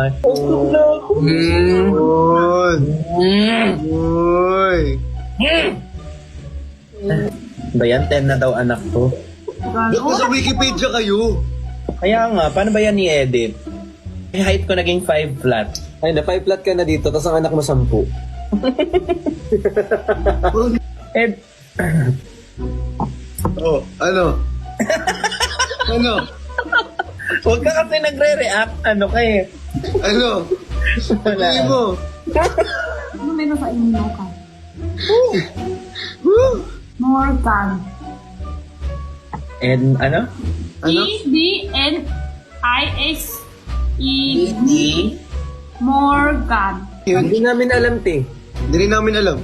naman. Busog na ako. Yun. Uy. Ba yan? 10 na daw anak ko. Ba't sa Wikipedia kayo? Kaya nga, paano ba yan i-edit? Yung height ko naging 5 flat. Ay, na 5 flat ka na dito, tapos ang anak mo 10. Eh, Oh, ano? Ano? huwag ka kasi nagre-react. Ano kayo? Ano? Wala. Hindi mo. Ano meron sa inyo ka? Woo! Morgan. And ano? Ano? E-D-N-I-S-E-D. Morgan. Yun. Hindi namin alam, te. Hindi rin namin alam.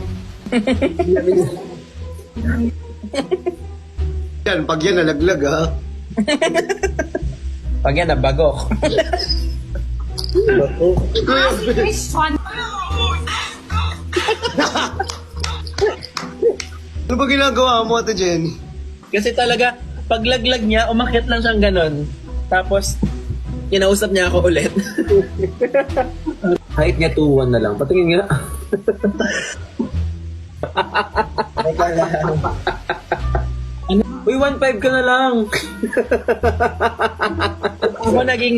Yan, pag yan nalaglag ha. Pag yan, nabagok. Kuya, Question. ano ba ginagawa mo, Ate Jenny? Kasi talaga, paglaglag niya, umakyat lang siyang ganon. Tapos, kinausap niya ako ulit. Height niya 2'1 na lang. Patingin nga. Uy, 1'5 ka na lang. Ako naging